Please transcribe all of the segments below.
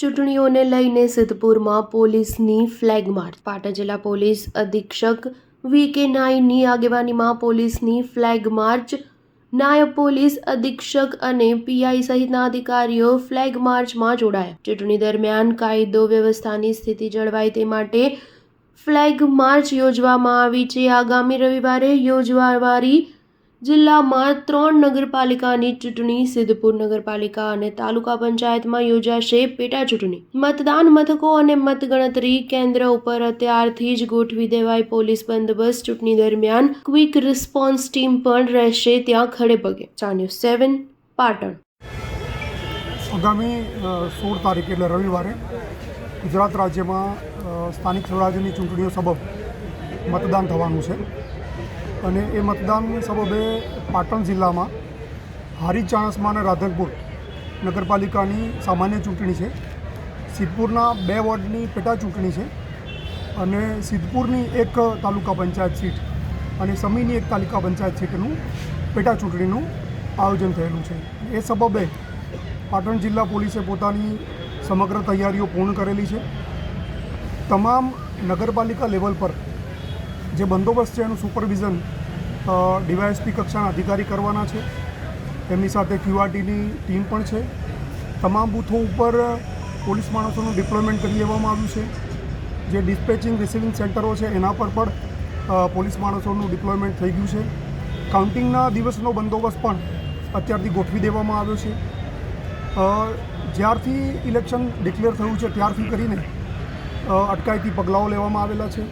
ચૂંટણીઓને લઈને સિદ્ધપુરમાં પોલીસની flag March. Patan જિલ્લા પોલીસ અધિક્ષક વી.કે. નાઈની આગેવાનીમાં પોલીસની ફ્લેગ માર્ચ. નાયબ પોલીસ અધિક્ષક અને પીઆઈ સહિતના અધિકારીઓ ફ્લેગ માર્ચમાં જોડાયા. ચૂંટણી દરમિયાન કાયદો વ્યવસ્થાની સ્થિતિ જળવાય તે માટે ફ્લેગ માર્ચ યોજવામાં આવી છે. આગામી રવિવારે યોજવાવાળી જિલ્લામાં 3 નગરપાલિકાની ચૂંટણી સિદ્ધપુર નગરપાલિકા અને તાલુકા પંચાયતમાં યોજાશે. પેટા ચૂંટણી મતદાન મથકો અને મતગણતરી કેન્દ્ર ઉપર અત્યારથી જ ગોઠવી દેવાય પોલીસ બંદોબસ્ત. ચૂંટણી દરમિયાન ક્વિક રિસ્પોન્સ ટીમ પણ રહેશે ત્યાં ખડે પગે. ન્યૂઝ 7 પાટણ. આગામી 16 તારીખે એટલે રવિવારે ગુજરાત રાજ્યમાં સ્થાનિક સ્વરાજ્યની ચૂંટણીઓ સબબ મતદાન થવાનું છે અને એ મતદાન સબબે પાટણ જિલ્લામાં હારીજ, ચાણસ્મા અને રાધનપુર નગરપાલિકાની સામાન્ય ચૂંટણી છે. સિદ્ધપુરના 2 વોર્ડની પેટા ચૂંટણી છે અને સિદ્ધપુરની 1 તાલુકા પંચાયત સીટ અને સમીની 1 તાલુકા પંચાયત સીટનું પેટા ચૂંટણીનું આયોજન થયેલું છે. એ સબબે પાટણ જિલ્લા પોલીસે પોતાની સમગ્ર તૈયારીઓ પૂર્ણ કરેલી છે. તમામ નગરપાલિકા લેવલ પર જે બંદોબસ્ત છે એનું સુપરવિઝન ડીવાયએસપી કક્ષાના અધિકારી કરવાના છે. એમની સાથે ક્યુઆરટીની ટીમ પણ છે. તમામ બૂથો ઉપર પોલીસ માણસોનું ડિપ્લોયમેન્ટ કરી દેવામાં આવ્યું છે. જે ડિસ્પેચિંગ રિસીવિંગ સેન્ટરો છે એના પર પણ પોલીસ માણસોનું ડિપ્લોયમેન્ટ થઈ ગયું છે. કાઉન્ટિંગના દિવસનો બંદોબસ્ત પણ અત્યારથી ગોઠવી દેવામાં આવ્યો છે. જ્યારથી ઇલેક્શન ડિક્લેર થયું છે ત્યારથી કરીને અટકાયતી પગલાઓ લેવામાં આવેલા છે.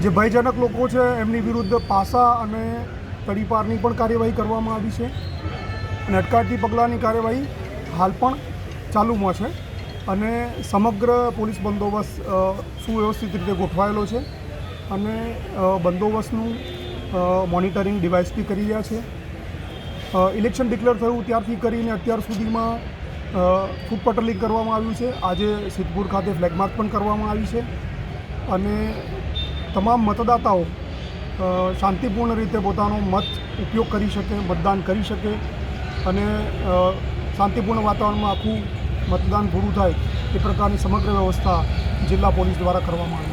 જે ભયજનક લોકો છે એમની વિરુદ્ધ પાસા અને તડીપારની પણ કાર્યવાહી કરવામાં આવી છે અને અટકાયતી પગલાંની કાર્યવાહી હાલ પણ ચાલુમાં છે અને સમગ્ર પોલીસ બંદોબસ્ત સુવ્યવસ્થિત રીતે ગોઠવાયેલો છે અને બંદોબસ્તનું મોનિટરિંગ ડીવાયએસપી કરી રહ્યા છે. ઇલેક્શન ડિક્લેર થયું ત્યારથી કરીને અત્યાર સુધીમાં ફૂડ પેટ્રોલિંગ કરવામાં આવ્યું છે. આજે સિદ્ધપુર ખાતે ફ્લેગ માર્ચ પણ કરવામાં આવી છે અને તમામ મતદાતાઓ શાંતિપૂર્ણ રીતે પોતાનો મત ઉપયોગ કરી શકે, મતદાન કરી શકે અને શાંતિપૂર્ણ વાતાવરણમાં આખું મતદાન પૂરું થાય એ પ્રકારની સમગ્ર વ્યવસ્થા જિલ્લા પોલીસ દ્વારા કરવામાં આવી છે.